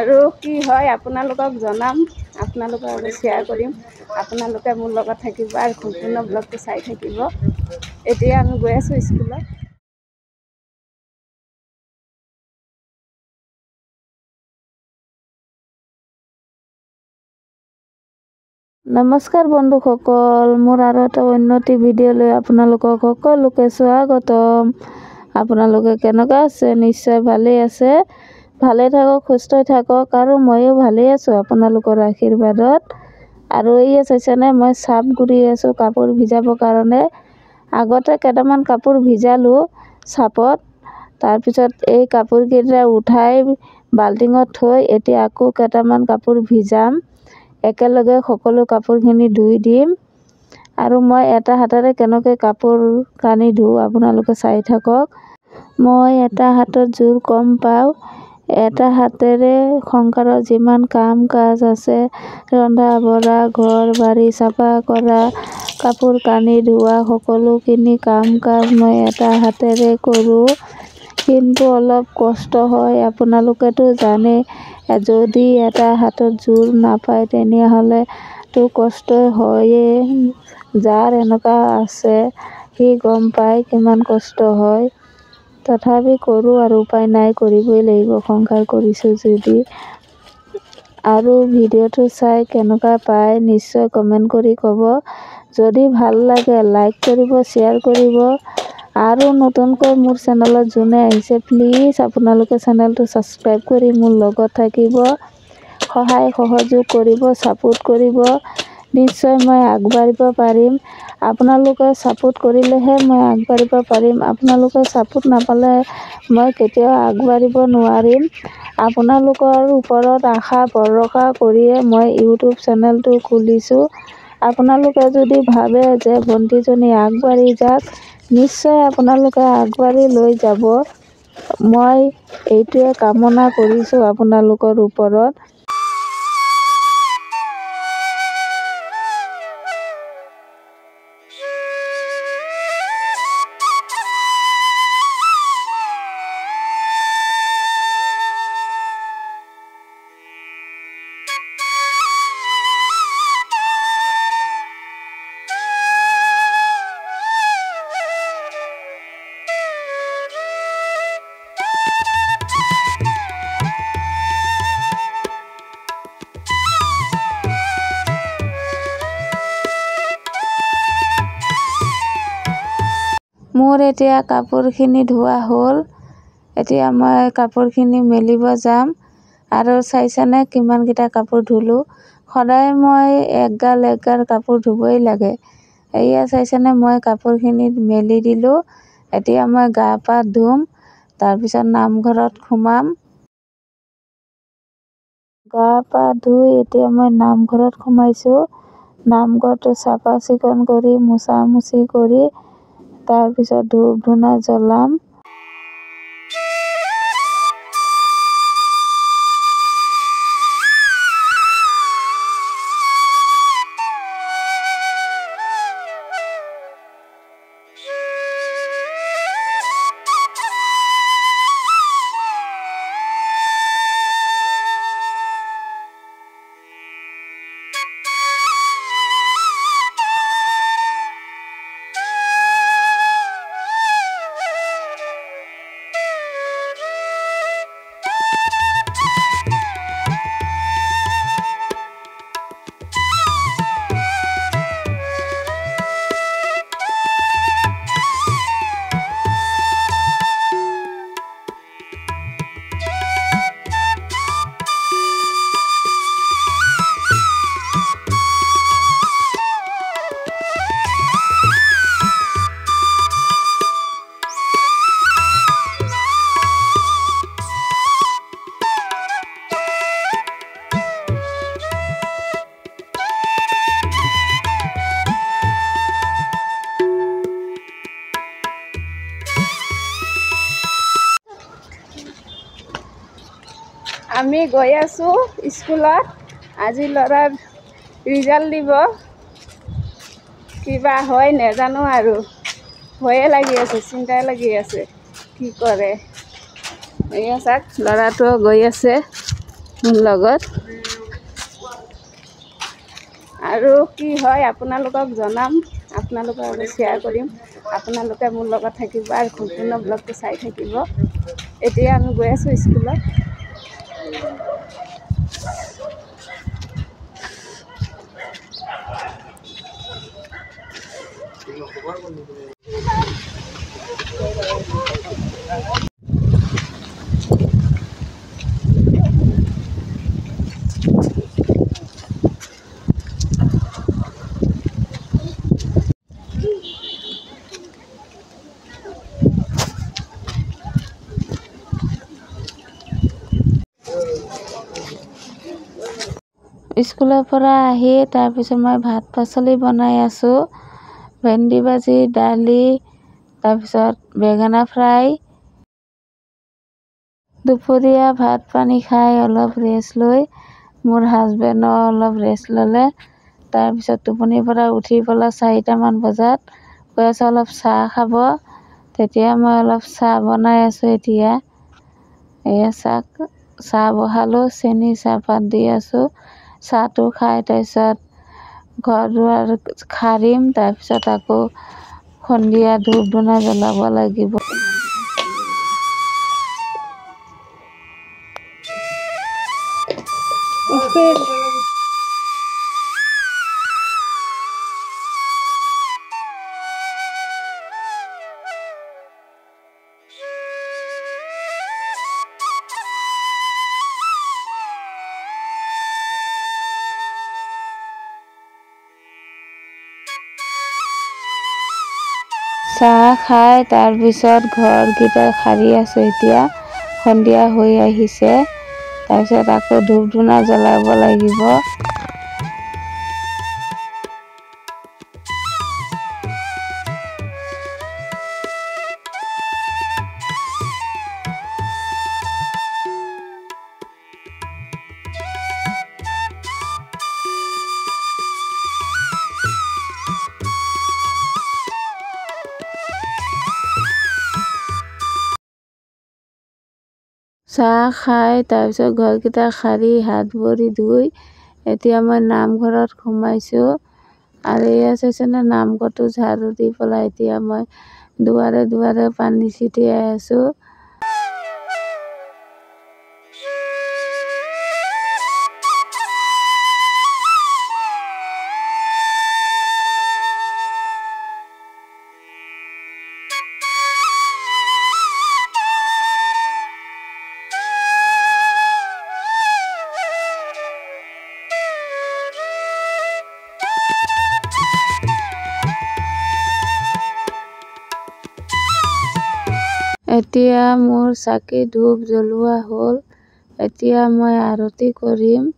আৰু কি হয় আপোনালোকক জনাম, আপোনালোকৰ লগত শ্বেয়াৰ কৰিম। আপোনালোকে মোৰ লগত থাকিব আৰু সম্পূৰ্ণ ব্লগটো চাই থাকিব। এতিয়া আমি গৈ আছোঁ স্কুলত। নমস্কাৰ বন্ধুসকল, মোৰ আৰু এটা উন্নতি ভিডিঅ'লৈ আপোনালোকক সকলোকে স্বাগতম। আপোনালোকে কেনেকুৱা আছে? নিশ্চয় ভালেই আছে। ভালে থাকক, সুস্থ থাকক, আৰু ময়ো ভালেই আছোঁ আপোনালোকৰ আশীৰ্বাদত। আৰু এই চাইছেনে, মই চাপ গুৰি আছোঁ কাপোৰ ভিজাবৰ কাৰণে। আগতে কেইটামান কাপোৰ ভিজালোঁ চাপত, তাৰপিছত এই কাপোৰকেইটা উঠাই বাল্টিঙত থৈ এতিয়া আকৌ কেইটামান কাপোৰ ভিজাম। একেলগে সকলো কাপোৰখিনি ধুই দিম। আৰু মই এটা হাতেৰে কেনেকৈ কাপোৰ কানি ধুওঁ আপোনালোকে চাই থাকক। মই এটা হাতত জোৰ কম পাওঁ। এটা হাতেৰে সংসাৰৰ যিমান কাম কাজ আছে, ৰন্ধা বঢ়া, ঘৰ বাৰী চাফা কৰা, কাপোৰ কানি ধোৱা, সকলোখিনি কাম কাজ মই এটা হাতেৰে কৰোঁ। কিন্তু অলপ কষ্ট হয়, আপোনালোকেতো জানে। যদি এটা হাতত জোৰ নাপায় তেনেহ'লেতো কষ্ট হয়েই। যাৰ এনেকুৱা আছে সি গম পায় কিমান কষ্ট হয়। তথাপি কৰোঁ আৰু উপায় নাই, কৰিবই লাগিব সংসাৰ কৰিছোঁ যদি। আৰু ভিডিঅ'টো চাই কেনেকুৱা পায় নিশ্চয় কমেণ্ট কৰি ক'ব। যদি ভাল লাগে লাইক কৰিব, শ্বেয়াৰ কৰিব। আৰু নতুনকৈ মোৰ চেনেলত যোনে আহিছে প্লিজ আপোনালোকে চেনেলটো ছাবস্ক্ৰাইব কৰি মোৰ লগত থাকিব, সহায় সহযোগ কৰিব, ছাপোৰ্ট কৰিব। নিশ্চয় মই আগবাঢ়িব পাৰিম। আপোনালোকে ছাপোৰ্ট কৰিলেহে মই আগবাঢ়িব পাৰিম। আপোনালোকে ছাপোৰ্ট নাপালে মই কেতিয়াও আগবাঢ়িব নোৱাৰিম। আপোনালোকৰ ওপৰত আশা ভৰসা কৰিয়ে মই ইউটিউব চেনেলটো খুলিছোঁ। আপোনালোকে যদি ভাবে যে ভণ্টিজনী আগবাঢ়ি যাওক, নিশ্চয় আপোনালোকে আগবাঢ়ি লৈ যাব। মই এইটোৱে কামনা কৰিছোঁ আপোনালোকৰ ওপৰত। মোৰ এতিয়া কাপোৰখিনি ধোৱা হ'ল। এতিয়া মই কাপোৰখিনি মেলিব যাম। আৰু চাইছেনে কিমানকেইটা কাপোৰ ধুলোঁ। সদায় মই একগাল কাপোৰ ধুবই লাগে। এয়া চাইছেনে মই কাপোৰখিনি মেলি দিলোঁ। এতিয়া মই গা পা ধুম, তাৰপিছত নামঘৰত সোমাম। গা পা ধুই এতিয়া মই নামঘৰত সোমাইছোঁ। নামঘৰটো চাফা চিকুণ কৰি মোচা মুচি কৰি তাৰপিছত ধূপ ধূনা জ্বলাম। আমি গৈ আছোঁ স্কুলত। আজি ল'ৰাৰ ৰিজাল্ট দিব। কিবা হয় নাজানো আৰু, ভয়ে লাগি আছে, চিন্তাই লাগি আছে কি কৰে। এয়া চাওক ল'ৰাটো গৈ আছে। মোৰ লগত আৰু কি হয় আপোনালোকক জনাম, আপোনালোকৰ লগত শ্বেয়াৰ কৰিম। আপোনালোকে মোৰ লগত থাকিব আৰু সম্পূৰ্ণ ব্লগটো চাই থাকিব। এতিয়া আমি গৈ আছোঁ স্কুলত। স্কুলৰ পৰা আহি তাৰপিছত মই ভাত পাচলি বনাই আছোঁ। ভেন্দি ভাজি, দালি, তাৰপিছত বেঙেনা ফ্ৰাই। দুপৰীয়া ভাত পানী খাই অলপ ৰেষ্ট লৈ মোৰ হাজবেণ্ডো অলপ ৰেষ্ট ল'লে। তাৰপিছত টোপনিৰ পৰা উঠি পেলাই 4টামান বজাত কৈ আছে অলপ চাহ খাব। তেতিয়া মই অলপ চাহ বনাই আছোঁ। এতিয়া চাহ বহালোঁ, চেনি চাহপাত দি আছোঁ। চাহটো খাই তাৰপিছত ঘৰ দুৱাৰ সাৰিম। তাৰপিছত আকৌ সন্ধিয়া ধূপ ধূনা জ্বলাব লাগিব। চাহ খাই তাৰপিছত ঘৰকেইটা সাৰি আছোঁ। এতিয়া সন্ধিয়া হৈ আহিছে। তাৰপিছত আকৌ ধূপ ধূনা জ্বলাব লাগিব। চাহ খাই তাৰপিছত ঘৰকেইটা সাৰি হাত ভৰি ধুই এতিয়া মই নামঘৰত সোমাইছোঁ। আৰু এয়া চাইছেনে, নামঘৰটো ঝাৰু দি পেলাই এতিয়া মই দুৱাৰে দুৱাৰে পানী ছিটিয়াই আছোঁ। এতিয়া মোৰ চাকি ধূপ জ্বলোৱা হ'ল। এতিয়া মই আৰতি কৰিম।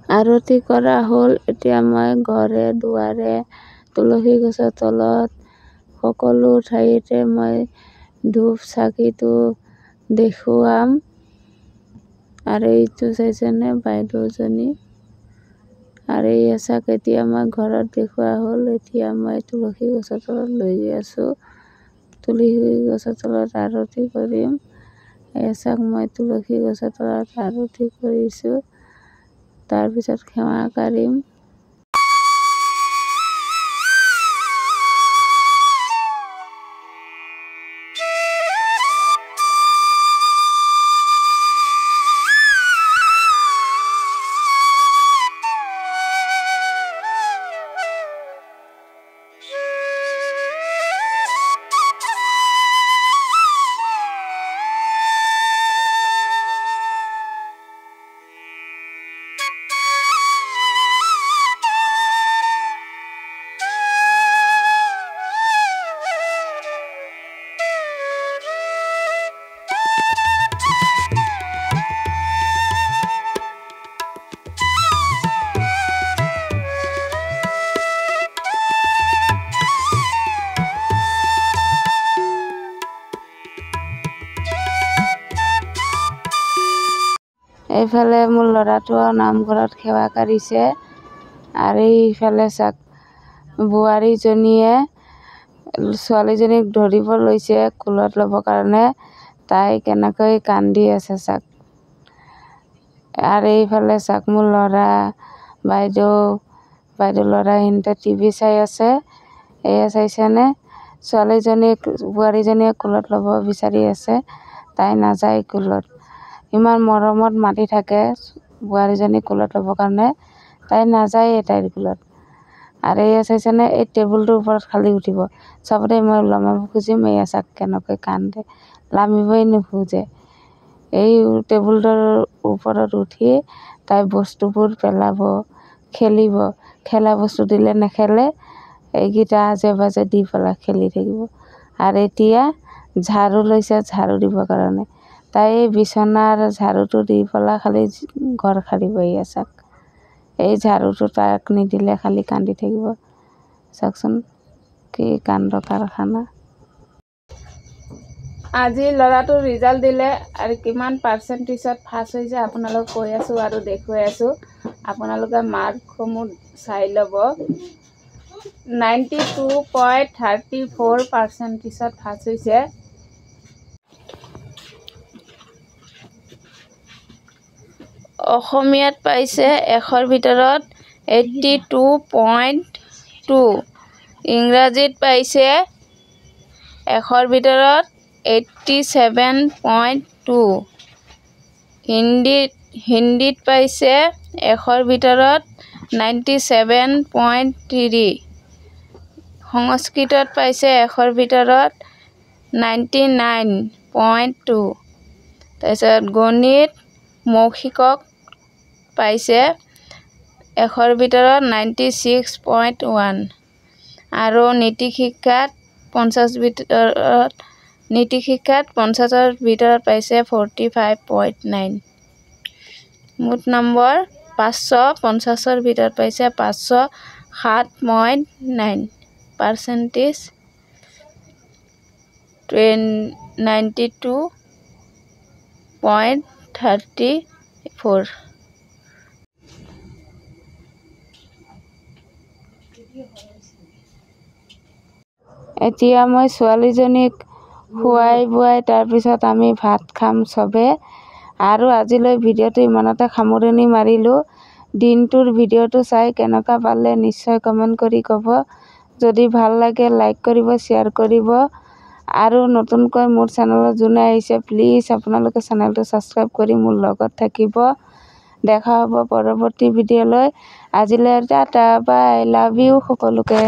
আৰতি কৰা হ'ল। এতিয়া মই ঘৰে দুৱাৰে তুলসী গছৰ তলত সকলো ঠাইতে মই ধূপ চাকিটো দেখুৱাম। আৰু এইটো চাইছেনে বাইদেউজনী। আৰু এই চাক এতিয়া মই ঘৰত দেখুওৱা হ'ল। এতিয়া মই তুলসী গছৰ তলত লৈ গৈ আছোঁ। তুলসী গছৰ তলত আৰতি কৰিম। এই চাক মই তুলসী গছৰ তলত আৰতি কৰিছোঁ। তাৰপিছত সেৱা কাঢ়িম। এইফালে মোৰ ল'ৰাটো নামঘৰত সেৱা কৰিছে আৰু এইফালে চাক বোৱাৰীজনীয়ে ছোৱালীজনীক ধৰিব লৈছে কোলত ল'বৰ কাৰণে তাই কেনেকৈ কান্দি আছে চাক আৰু এইফালে চাক মোৰ ল'ৰা বাইদেউ ল'ৰা সিহঁতে টিভি চাই আছে এয়া চাইছেনে ছোৱালীজনীক বোৱাৰীজনীয়ে কোলত ল'ব বিচাৰি আছে তাই নাযায় কোলত ইমান মৰমত মাতি থাকে বোৱাৰীজনী কোলত ল'বৰ কাৰণে তাই নাযায় তাইৰ কোলত আৰু এয়া চাইছেনে এই টেবুলটোৰ ওপৰত খালি উঠিব চবতে মই লমাব খুজিম এয়া চাক কেনেকৈ কান্দে লামিবই নোখোজে এই টেবুলটোৰ ওপৰত উঠি তাই বস্তুবোৰ পেলাব খেলিব খেলা বস্তু দিলে নেখেলে এইকেইটা আজে বাজে দি পেলাই খেলি থাকিব আৰু এতিয়া ঝাৰু লৈছে ঝাৰু দিবৰ কাৰণে তাই বিচনাৰ ঝাৰুটো দি পেলাই খালি ঘৰ সাৰিব এয়া চাক এই ঝাৰুটো তাক নিদিলে খালি কান্দি থাকিব চাওকচোন কি কাণ্ড কাৰখানা আজি ল'ৰাটো ৰিজাল্ট দিলে আৰু কিমান পাৰ্চেণ্টেজত ফাৰ্ষ্ট হৈছে আপোনালোক কৈ আছোঁ আৰু দেখুৱাই আছোঁ আপোনালোকে মাৰ্কসমূহ চাই ল'ব 92.34% ফাৰ্ষ্ট হৈছে অসমীয়াত পাইছে 100ৰ ভিতৰত 82.2 ইংৰাজীত পাইছে 100ৰ ভিতৰত 87.2 হিন্দীত পাইছে 100ৰ ভিতৰত 97.3 সংস্কৃতত পাইছে 100ৰ ভিতৰত 99.2 তাৰপিছত গণিত মৌখিকক পাইছে 100ৰ ভিতৰত 96.1 আৰু নীতি শিক্ষাত 50ৰ ভিতৰত পাইছে 45.9 মুঠ নম্বৰ 550ৰ ভিতৰত পাইছে 507.9 পাৰ্চেণ্টেজ 92.34 এতিয়া মই ছোৱালীজনীক খুৱাই বুৱাই তাৰপিছত আমি ভাত খাম চবে আৰু আজিলৈ ভিডিঅ'টো ইমানতে সামৰণি মাৰিলোঁ দিনটোৰ ভিডিঅ'টো চাই কেনেকুৱা পালে নিশ্চয় কমেণ্ট কৰি ক'ব যদি ভাল লাগে লাইক কৰিব শ্বেয়াৰ কৰিব আৰু নতুনকৈ মোৰ চেনেলত যোনে আহিছে প্লিজ আপোনালোকে চেনেলটো ছাবস্ক্ৰাইব কৰি মোৰ লগত থাকিব দেখা হ'ব পৰৱৰ্তী ভিডিঅ'লৈ আজিলৈ টাটা বাই লাভ ইউ সকলোকে